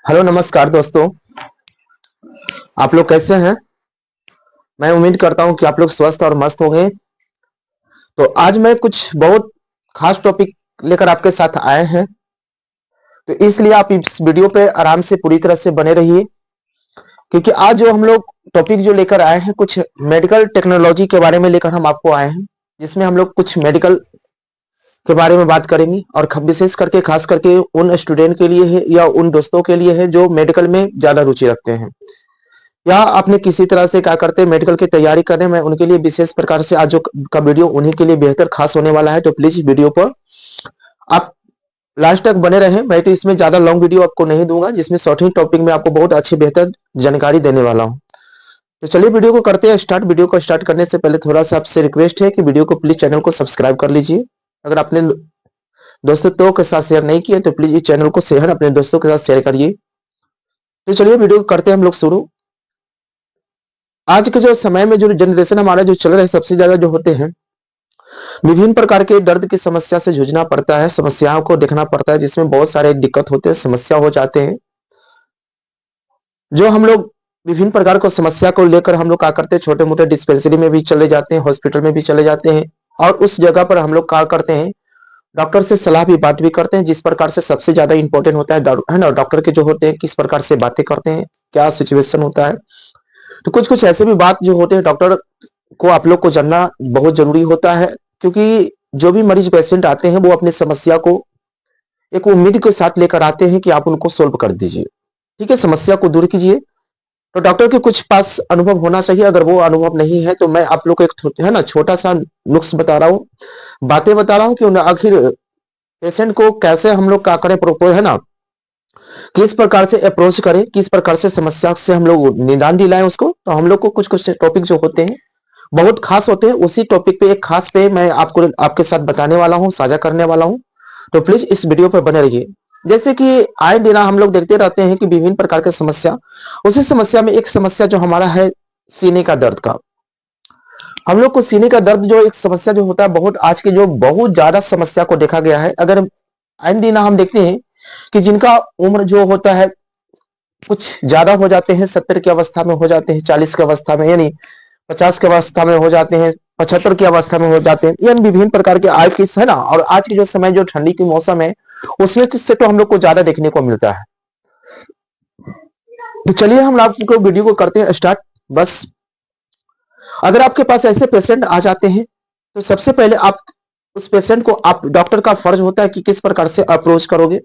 Hello नमस्कार दोस्तों। आप लोग कैसे हैं? मैं उम्मीद करता हूं कि आप लोग स्वस्थ और मस्त होंगे। तो आज मैं कुछ बहुत खास टॉपिक लेकर आपके साथ आए हैं, तो इसलिए आप इस वीडियो पे आराम से पूरी तरह से बने रहिए, क्योंकि आज जो हम लोग टॉपिक जो लेकर आए हैं कुछ मेडिकल टेक्नोलॉजी के बारे में लेकर हम आपको आए हैं, जिसमें हम लोग कुछ मेडिकल के बारे में बात करेंगे और विशेष करके खास करके उन स्टूडेंट के लिए है या उन दोस्तों के लिए है जो मेडिकल में ज्यादा रुचि रखते हैं या आपने किसी तरह से क्या करते हैं मेडिकल की तैयारी करने में, उनके लिए विशेष प्रकार से आज जो का वीडियो उन्हीं के लिए बेहतर खास होने वाला है। तो प्लीज वीडियो पर आप लास्ट तक बने रहें। मैं तो इसमें ज्यादा लॉन्ग वीडियो आपको नहीं दूंगा, जिसमें शॉर्ट ही टॉपिक में आपको बहुत अच्छी बेहतर जानकारी देने वाला हूं। तो चलिए वीडियो को करते हैं स्टार्ट। वीडियो को स्टार्ट करने से पहले थोड़ा सा आपसे रिक्वेस्ट है कि वीडियो को प्लीज चैनल को सब्सक्राइब कर लीजिए। अगर आपने दोस्तों के साथ शेयर नहीं किया तो प्लीज इस चैनल को शेयर अपने दोस्तों के साथ शेयर करिए। तो चलिए वीडियो को करते हैं हम लोग शुरू। आज के जो समय में जो जनरेशन हमारा जो चल रहा है, सबसे ज्यादा जो होते हैं विभिन्न प्रकार के दर्द की समस्या से जूझना पड़ता है, समस्याओं को देखना पड़ता है, जिसमें बहुत सारे दिक्कत होते हैं, समस्या हो जाते हैं। जो हम लोग विभिन्न प्रकार को समस्या को लेकर हम लोग क्या करते हैं, छोटे मोटे डिस्पेंसरी में भी चले जाते हैं, हॉस्पिटल में भी चले जाते हैं, और उस जगह पर हम लोग क्या करते हैं, डॉक्टर से सलाह भी बात भी करते हैं। जिस प्रकार से सबसे ज्यादा इंपॉर्टेंट होता है ना, डॉक्टर के जो होते हैं किस प्रकार से बातें करते हैं, क्या सिचुएशन होता है। तो कुछ कुछ ऐसे भी बात जो होते हैं डॉक्टर को आप लोग को जानना बहुत जरूरी होता है, क्योंकि जो भी मरीज पेशेंट आते हैं वो अपनी समस्या को एक उम्मीद के साथ लेकर आते हैं कि आप उनको सोल्व कर दीजिए, ठीक है, समस्या को दूर कीजिए। तो डॉक्टर के कुछ पास अनुभव होना चाहिए। अगर वो अनुभव नहीं है तो मैं आप लोग को एक है ना छोटा सा नुस्ख बता रहा हूँ, बातें बता रहा हूँ कि आखिर पेशेंट को कैसे हम लोग क्या करें, प्रोपोज है ना, किस प्रकार से अप्रोच करें, किस प्रकार से समस्या से हम लोग निदान दिलाएं उसको। तो हम लोग को कुछ कुछ टॉपिक जो होते हैं बहुत खास होते हैं, उसी टॉपिक पे एक खास पे मैं आपको आपके साथ बताने वाला हूँ, साझा करने वाला हूँ। तो प्लीज इस वीडियो पर बने रहिए। जैसे कि आए दिन हम लोग देखते रहते हैं कि विभिन्न प्रकार की समस्या, उसी समस्या में एक समस्या जो हमारा है सीने का दर्द का। हम लोग को सीने का दर्द जो एक समस्या जो होता है, बहुत आज के जो बहुत ज्यादा समस्या को देखा गया है। अगर आए दिन हम देखते हैं कि जिनका उम्र जो होता है कुछ ज्यादा हो जाते हैं, 70 की अवस्था में हो जाते हैं, 40 की अवस्था में, यानी 50 की अवस्था में हो जाते हैं, 75 की अवस्था में हो जाते हैं, यानी विभिन्न प्रकार के आय की है ना। और आज के जो समय जो ठंडी की मौसम है उसमें से तो हम लोग को ज्यादा देखने को मिलता है। तो चलिए हम आपको वीडियो को करते हैं स्टार्ट। बस अगर आपके पास ऐसे पेशेंट आ जाते हैं तो सबसे पहले आप उस पेशेंट को, आप डॉक्टर का फर्ज होता है कि किस प्रकार से अप्रोच करोगे,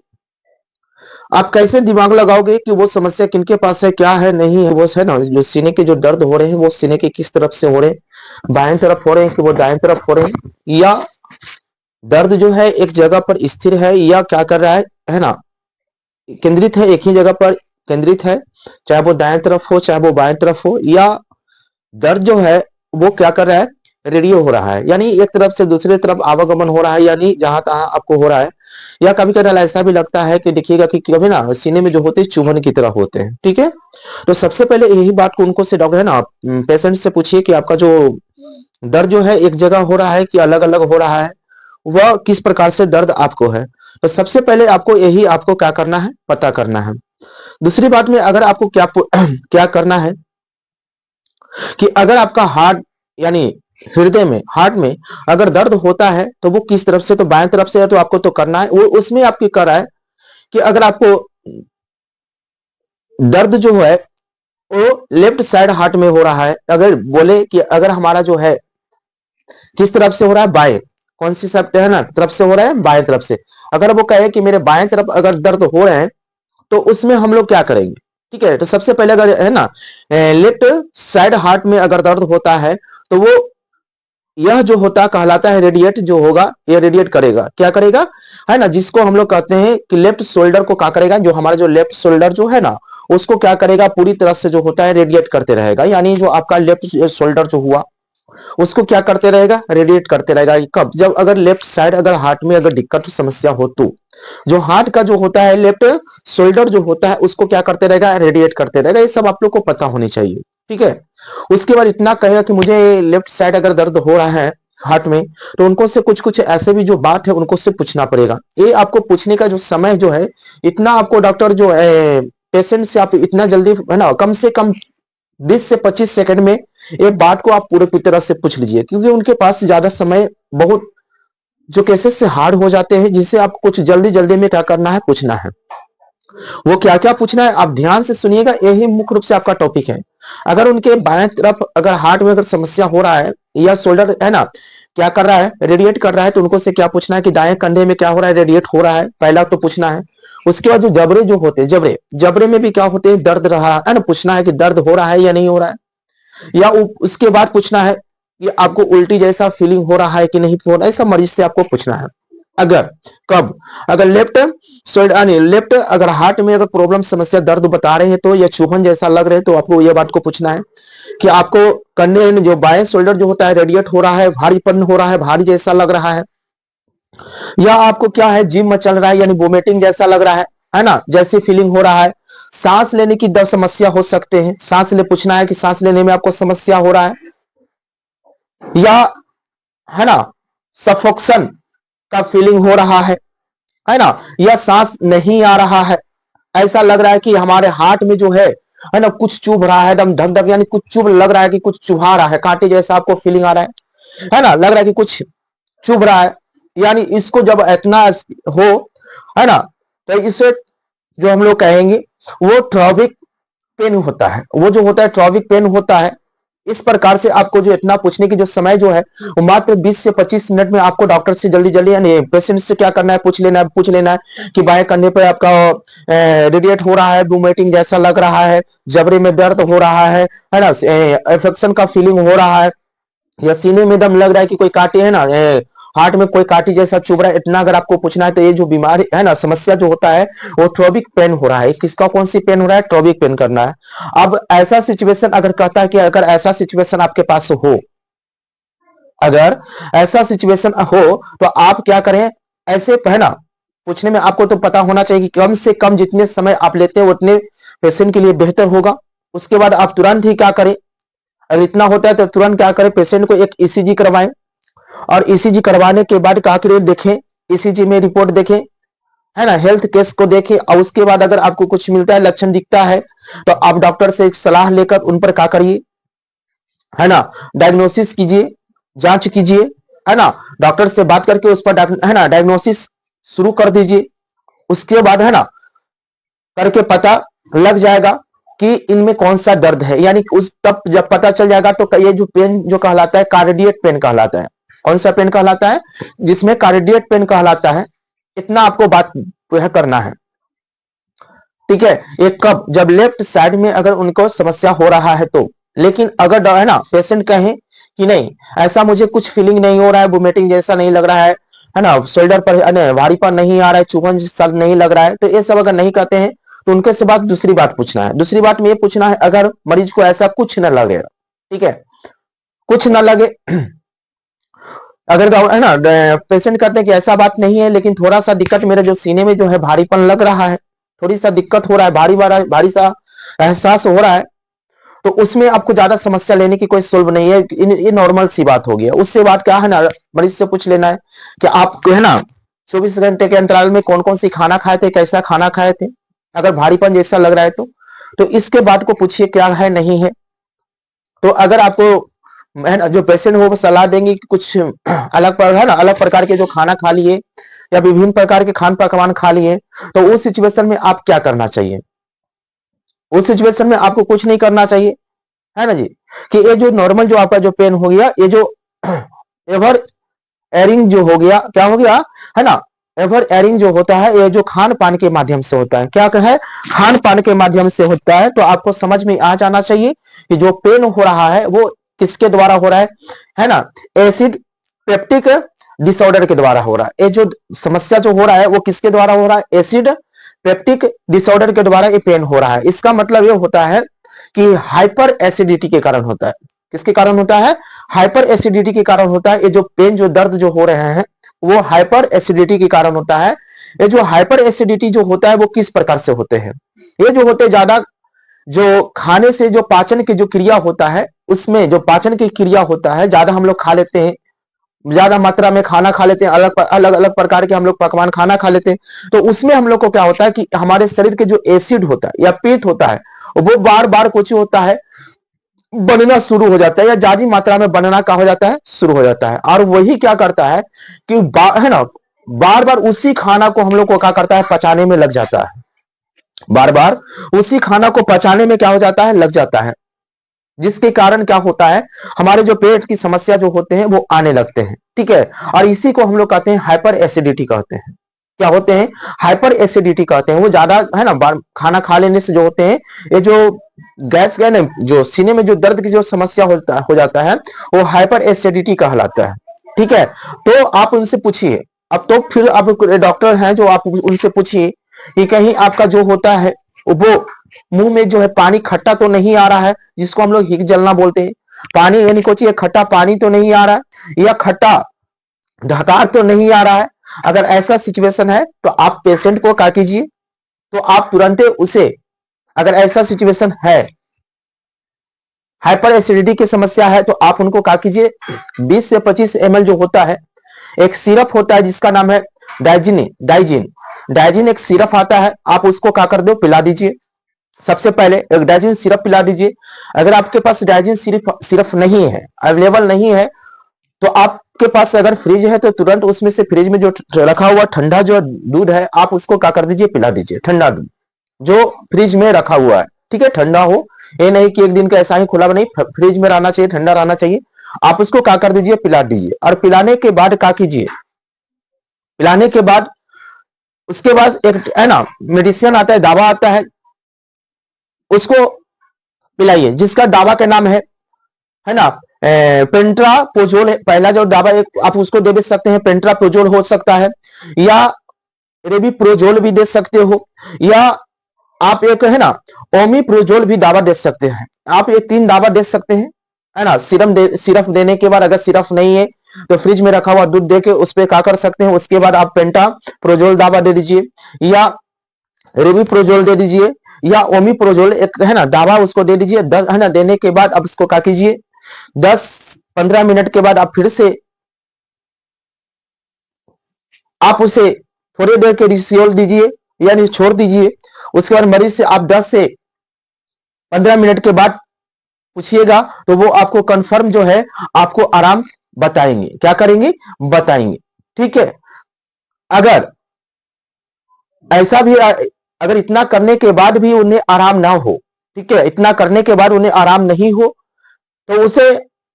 आप कैसे दिमाग लगाओगे कि वो समस्या किनके पास है, क्या है, नहीं है। वो है ना जो सीने के जो दर्द हो रहे हैं वो सीने के किस तरफ से हो रहे हैं, बाएं तरफ हो रहे हैं कि वो दाएं तरफ हो रहे हैं, या दर्द जो है एक जगह पर स्थिर है या क्या कर रहा है ना, केंद्रित है, एक ही जगह पर केंद्रित है, चाहे वो दाएं तरफ हो चाहे वो बाएं तरफ हो, या दर्द जो है वो क्या कर रहा है, रेडियो हो रहा है, यानी एक तरफ से दूसरे तरफ आवागमन हो रहा है, यानी जहां तहां आपको हो रहा है। या कभी कभी ऐसा भी लगता है कि देखिएगा कि कभी ना सीने में जो होते हैं चुभन की तरह होते हैं, ठीक है। तो सबसे पहले यही बात को उनको से डॉक्टर है ना पेशेंट से पूछिए कि आपका जो दर्द जो है एक जगह हो रहा है कि अलग अलग हो रहा है, वह किस प्रकार से दर्द आपको है। तो सबसे पहले आपको यही आपको क्या करना है, पता करना है। दूसरी बात में अगर आपको क्या क्या करना है कि अगर आपका हार्ट यानी हृदय में, हार्ट में अगर दर्द होता है तो वो किस तरफ से, तो बाएं तरफ से है, तो आपको तो करना है वो। उसमें आपकी कर रहा है कि अगर आपको दर्द जो है वो लेफ्ट साइड हार्ट में हो रहा है, अगर बोले कि अगर हमारा जो है किस तरफ से हो रहा है, बाएं, कौन सी शब्द है ना तरफ से हो रहा है, बाएं तरफ से, अगर वो कहे कि मेरे बाएं तरफ अगर दर्द हो रहे हैं तो उसमें हम लोग क्या करेंगे, ठीक है। तो सबसे पहले अगर है ना लेफ्ट साइड हार्ट में अगर दर्द होता है तो वो यह जो होता कहलाता है रेडिएट जो होगा, ये रेडिएट करेगा, क्या करेगा, है ना, जिसको हम लोग कहते हैं कि लेफ्ट शोल्डर को क्या करेगा, जो हमारा जो लेफ्ट शोल्डर जो है ना उसको क्या करेगा, पूरी तरह से जो होता है रेडिएट करते रहेगा। यानी जो आपका लेफ्ट शोल्डर जो हुआ उसको क्या करते रहेगा, रेडिएट करते रहेगा। कब, जब अगर लेफ्ट साइड अगर हार्ट में अगर दिक्कत समस्या हो तो जो हार्ट का जो होता है लेफ्ट शोल्डर जो होता है उसको क्या करते रहेगा, रेडिएट करते रहेगा। ये सब आप लोग को पता होनी चाहिए, ठीक है। उसके बाद इतना कहेगा कि मुझे लेफ्ट साइड अगर दर्द हो रहा है हार्ट में, तो उनको से कुछ कुछ ऐसे भी जो बात है उनको से पूछना पड़ेगा। ये आपको पूछने का जो समय जो है, इतना आपको डॉक्टर जो है पेशेंट से आप इतना जल्दी है ना, कम से कम 20 से 25 सेकंड में एक बात को आप पूरी तरह से पूछ लीजिए, क्योंकि उनके पास ज्यादा समय बहुत जो केसेस से हार्ड हो जाते हैं, जिसे आप कुछ जल्दी जल्दी में क्या करना है, पूछना है। वो क्या क्या पूछना है आप ध्यान से सुनिएगा, यही मुख्य रूप से आपका टॉपिक है। अगर उनके बाएं तरफ अगर हार्ट में अगर समस्या हो रहा है या शोल्डर है ना क्या कर रहा है, रेडिएट कर रहा है, तो उनको से क्या पूछना है कि दाएं कंधे में क्या हो रहा है, रेडिएट हो रहा है, पहला तो पूछना है। उसके बाद जो जबड़े जो होते हैं, जबड़े जबड़े में भी क्या होते हैं, दर्द रहा है ना, पूछना है कि दर्द हो रहा है या नहीं हो रहा है। या उसके बाद पूछना है कि आपको उल्टी जैसा फीलिंग हो रहा है कि नहीं हो रहा है, ऐसा मरीज से आपको पूछना है। अगर कब अगर लेफ्ट अगर हार्ट में अगर प्रॉब्लम समस्या दर्द बता रहे हैं तो, या चुभन जैसा लग रहे हैं तो आपको यह बात को पूछना है कि आपको कंधे जो बाएं शोल्डर जो होता है रेडिएट हो रहा है, भारीपन हो रहा है, भारी जैसा लग रहा है, या आपको क्या है जिम में चल रहा है यानी वोमिटिंग जैसा लग रहा है ना, जैसी फीलिंग हो रहा है। सांस लेने की दर समस्या हो सकते हैं, सांस ले पूछना है कि सांस लेने में आपको समस्या हो रहा है, या है ना सफोक्शन का फीलिंग हो रहा है ना, या सांस नहीं आ रहा है, ऐसा लग रहा है कि हमारे हार्ट में जो है ना कुछ चुभ रहा है, एकदम धक धक यानी कुछ चुभ लग रहा है कि कुछ चुभा रहा है, कांटे जैसा आपको फीलिंग आ रहा है ना, लग रहा है कि कुछ चुभ रहा है। यानी इसको जब इतना हो है ना, तो इसे जो हम लोग कहेंगे वो ट्रॉपिक पेन होता है, वो जो होता है ट्रॉपिक पेन होता है। इस प्रकार से आपको जो इतना पूछने की जो समय जो है वो मात्र 20 से 25 मिनट में आपको डॉक्टर से जल्दी जल्दी यानी पेशेंट से क्या करना है, पूछ लेना है कि बाएं कंधे पे आपका रेडिएट हो रहा है, वोमिटिंग जैसा लग रहा है, जबड़े में दर्द हो रहा है ना, इन्फेक्शन का फीलिंग हो रहा है, या सीने में दम लग रहा है कि कोई काटे है ना, हार्ट में कोई काटी जैसा चुभ रहा है। इतना अगर आपको पूछना है तो ये जो बीमारी है ना, समस्या जो होता है वो ट्रॉपिक पेन हो रहा है। किसका कौन सी पेन हो रहा है, ट्रॉपिक पेन करना है। अब ऐसा सिचुएशन अगर कहता है कि अगर ऐसा सिचुएशन आपके पास हो, अगर ऐसा सिचुएशन हो तो आप क्या करें, ऐसे पहना पूछने में आपको तो पता होना चाहिए कि कम से कम जितने समय आप लेते हैं उतने पेशेंट के लिए बेहतर होगा। उसके बाद आप तुरंत ही क्या करें, अगर इतना होता है तो तुरंत क्या करें, पेशेंट को एक ईसीजी करवाएं, और ईसीजी करवाने के बाद क्या करें, देखें ईसीजी में रिपोर्ट देखें है ना, हेल्थ केस को देखें, और उसके बाद अगर आपको कुछ मिलता है, लक्षण दिखता है, तो आप डॉक्टर से एक सलाह लेकर उन पर क्या करिए है ना, डायग्नोसिस कीजिए, जांच कीजिए है ना, डॉक्टर से बात करके उस पर है ना डायग्नोसिस शुरू कर दीजिए। उसके बाद है ना करके पता लग जाएगा कि इनमें कौन सा दर्द है, यानी उस तब जब पता चल जाएगा तो ये जो पेन जो कहलाता है कार्डियक पेन कहलाता है। कौन सा पेन कहलाता है, जिसमें कार्डियक पेन कहलाता है। इतना आपको बात करना है, ठीक है। एक कब जब लेफ्ट साइड में अगर उनको समस्या हो रहा है तो, लेकिन अगर है ना पेशेंट कहे कि नहीं ऐसा मुझे कुछ फीलिंग नहीं हो रहा है, वोमिटिंग जैसा नहीं लग रहा है ना, शोल्डर पर भारीपन नहीं आ रहा है, चुभन जैसा नहीं लग रहा है, तो ये सब अगर नहीं कहते हैं तो उनके से बात दूसरी बात पूछना है। दूसरी बात में ये पूछना है अगर मरीज को ऐसा कुछ न लगे, ठीक है, कुछ न लगे, अगर है ना पेशेंट कहते हैं कि ऐसा बात नहीं है लेकिन थोड़ा सा दिक्कत मेरे जो सीने में जो है भारीपन लग रहा है, थोड़ी सा दिक्कत हो रहा है, भारी सा एहसास हो रहा है, तो उसमें आपको ज्यादा समस्या लेने की कोई सोल्व नहीं है, ये नॉर्मल सी बात हो गया। उससे बात क्या है ना मरीज से पूछ लेना है कि आप है ना 24 घंटे के अंतराल में कौन कौन सी खाना खाए थे, कैसा खाना खाए थे, अगर भारीपन जैसा लग रहा है तो इसके बाद को पूछिए क्या है नहीं है। तो अगर आपको है ना जो पेशेंट हो वो सलाह देंगे कि कुछ अलग पर है ना अलग प्रकार के जो खाना खा लिए या विभिन्न प्रकार के खान पकवान खा लिए, तो उस सिचुएशन में आप क्या करना चाहिए, उस सिचुएशन में आपको कुछ नहीं करना चाहिए है ना जी, कि ये जो नॉर्मल जो आपका जो पेन हो गया, ये जो एवर एयरिंग जो हो गया, क्या हो गया है ना, एवर एयरिंग जो होता है ये जो खान पान के माध्यम से होता है, क्या है खान पान के माध्यम से होता है। तो आपको समझ में आ जाना चाहिए कि जो पेन हो रहा है वो किसके द्वारा हो रहा है ना, एसिड पेप्टिक डिसऑर्डर के द्वारा हो रहा है। ये जो समस्या जो हो रहा है वो किसके द्वारा हो रहा है, एसिड पेप्टिक डिसऑर्डर के द्वारा ये पेन हो रहा है। इसका मतलब ये होता है कि हाइपर एसिडिटी के कारण होता है। किसके कारण होता है, हाइपर एसिडिटी के कारण होता है। ये जो पेन जो दर्द जो हो रहे हैं वो हाइपर एसिडिटी के कारण होता है। ये जो हाइपर एसिडिटी जो होता है वो किस प्रकार से होते हैं, ये जो होते ज्यादा जो खाने से जो पाचन की जो क्रिया होता है, उसमें जो पाचन की क्रिया होता है ज्यादा हम लोग खा लेते हैं, ज्यादा मात्रा में खाना खा लेते हैं, अलग अलग अलग प्रकार के हम लोग पकवान खाना खा लेते हैं, तो उसमें हम लोग को क्या होता है कि हमारे शरीर के जो एसिड होता है या पित्त होता है वो बार बार कुछ होता है बनना शुरू हो जाता है, या ज्यादा मात्रा में बनना क्या हो जाता है, शुरू हो जाता है। और वही क्या करता है कि है ना, बार बार उसी खाना को हम लोग को क्या करता है, पचाने में लग जाता है, बार बार उसी खाना को पचाने में क्या हो जाता है, लग जाता है, जिसके कारण क्या होता है, हमारे जो पेट की समस्या जो होते हैं वो आने लगते हैं। ठीक है, और इसी को हम लोग कहते हैं हाइपर एसिडिटी कहते हैं। क्या होते हैं, हाइपर एसिडिटी कहते हैं। वो ज्यादा है ना खाना खा लेने से जो होते हैं, ये जो गैस है ना, जो सीने में जो दर्द की जो समस्या हो जाता है, वो हाइपर एसिडिटी कहलाता है। ठीक है, तो आप उनसे पूछिए, अब तो फिर आप डॉक्टर हैं जो आप उनसे पूछिए कि कहीं आपका जो होता है वो मुंह में जो है पानी खट्टा तो नहीं आ रहा है, जिसको हम लोग हिक जलना बोलते हैं, पानी यानी कुछ ये खट्टा पानी तो नहीं आ रहा है, या खट्टा ढकार तो नहीं आ रहा है। अगर ऐसा सिचुएशन है तो आप पेशेंट को क्या कीजिए, तो आप तुरंत उसे, अगर ऐसा सिचुएशन है, हाइपर एसिडिटी की समस्या है, तो आप उनको क्या कीजिए, 20 से 25 ml जो होता है, एक सिरप होता है जिसका नाम है डाइजिन एक सिरप आता है, आप उसको क्या कर दो, पिला दीजिए। सबसे पहले एक डाइजिन सिरप पिला दीजिए। अगर आपके पास डाइजिन सिरप नहीं है, अवेलेबल नहीं है, तो आपके पास अगर फ्रिज है तो तुरंत उसमें से फ्रिज में जो रखा हुआ ठंडा जो दूध है, आप उसको क्या कर दीजिए, पिला दीजिए, ठंडा दूध जो फ्रिज में रखा हुआ है। ठीक है, ठंडा हो, ये नहीं कि एक दिन का ऐसा ही खुला नहीं, फ्रिज में रहना चाहिए, ठंडा रहना चाहिए। आप उसको क्या कर दीजिए, पिला दीजिए। और पिलाने के बाद क्या कीजिए, पिलाने के बाद उसके बाद एक है ना मेडिसिन आता है, दवा आता है, उसको पिलाइए, जिसका दवा का नाम है ना पेंट्रापोजोल। पहला जो दवा एक आप उसको दे सकते हैं, पेंट्रापोजोल हो सकता है, या रेबिप्रोजोल भी दे सकते हो, या आप एक है ना ओमिप्रोजोल भी दवा दे सकते हैं। आप ये 3 दवा दे सकते हैं, है ना। सिरप देने के बाद अगर सिरप नहीं है तो फ्रिज में रखा हुआ दूध देके उस पर क्या कर सकते हैं, उसके बाद आप पेंटाप्रोजोल दवा दे दीजिए, या रेबिप्रोजोल दे दीजिए, या ओमिप्रोजोल एक है ना दवा उसको दे दीजिए। 10 है ना, देने के बाद अब इसको क्या कीजिए, 10-15 मिनट के बाद आप फिर से आप उसे थोड़ी देर के रिस्योल दीजिए, यानी छोड़ दीजिए। उसके बाद मरीज से आप 10 से 15 मिनट के बाद पूछिएगा, तो वो आपको कंफर्म जो है आपको आराम बताएंगे, क्या करेंगे, बताएंगे। ठीक है, अगर ऐसा भी, अगर इतना करने के बाद भी उन्हें आराम ना हो, ठीक है, इतना करने के बाद उन्हें आराम नहीं हो, तो उसे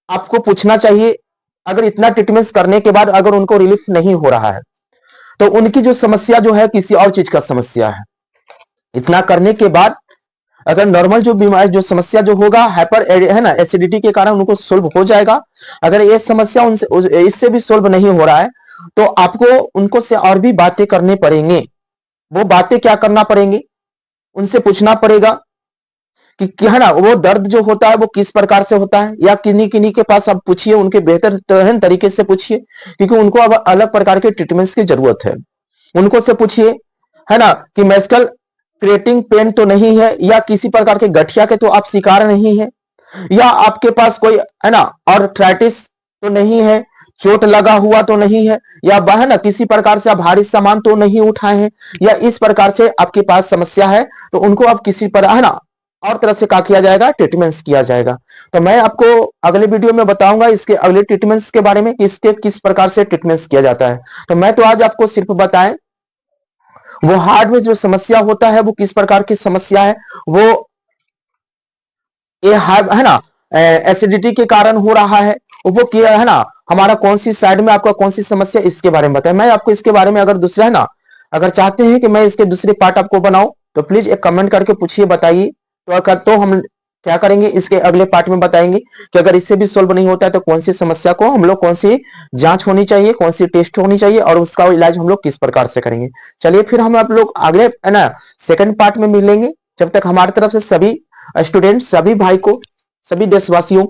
आपको पूछना चाहिए। अगर इतना ट्रीटमेंट करने के बाद अगर उनको रिलीफ नहीं हो रहा है, तो उनकी जो समस्या जो है किसी और चीज का समस्या है। इतना करने के बाद अगर नॉर्मल जो बीमारी जो समस्या जो होगा हाइपर है ना एसिडिटी के कारण उनको सोल्व हो जाएगा। अगर ये समस्या उनसे इससे भी सोल्व नहीं हो रहा है, तो आपको उनको से और भी बातें करनी पड़ेंगे। वो बातें क्या करना पड़ेंगे, उनसे पूछना पड़ेगा कि है ना वो दर्द जो होता है वो किस प्रकार से होता है, या किन्हीं किन्हीं के पास आप पूछिए, उनके बेहतर तरीके से पूछिए, क्योंकि उनको अब अलग प्रकार के ट्रीटमेंट्स की जरूरत है। उनको से पूछिए, है ना, कि मैस्कल क्रिएटिंग पेन तो नहीं है, या किसी प्रकार के गठिया के तो आप शिकार नहीं है, या आपके पास कोई है ना आर्थराइटिस तो नहीं है, चोट लगा हुआ तो नहीं है, या है ना किसी प्रकार से आप भारी सामान तो नहीं उठाए हैं, या इस प्रकार से आपके पास समस्या है, तो उनको आप किसी पर है ना और तरह से क्या किया जाएगा, ट्रीटमेंट्स किया जाएगा। तो मैं आपको अगले वीडियो में बताऊंगा इसके अगले ट्रीटमेंट्स के बारे में, कि इसके किस प्रकार से ट्रीटमेंट्स किया जाता है। तो मैं तो आज आपको सिर्फ बताएं वो हार्ट में जो समस्या होता है वो किस प्रकार की समस्या है, वो ये है ना एसिडिटी के कारण हो रहा है, वो क्या है ना हमारा कौन सी साइड में आपका कौन सी समस्या, इसके बारे में बताएं। मैं आपको इसके बारे में अगर दूसरा है ना, अगर चाहते हैं कि मैं इसके दूसरे पार्ट आपको बनाऊं, तो प्लीज एक कमेंट करके पूछिए, बताइए। तो हम क्या करेंगे, इसके अगले पार्ट में बताएंगे कि अगर इससे भी सोल्व नहीं होता है तो कौन सी समस्या को हम लोग, कौन सी जांच होनी चाहिए, कौन सी टेस्ट होनी चाहिए, और उसका इलाज हम लोग किस प्रकार से करेंगे। चलिए फिर हम आप लोग अगले है ना सेकंड पार्ट में मिलेंगे। जब तक हमारी तरफ से सभी स्टूडेंट, सभी भाई को, सभी देशवासियों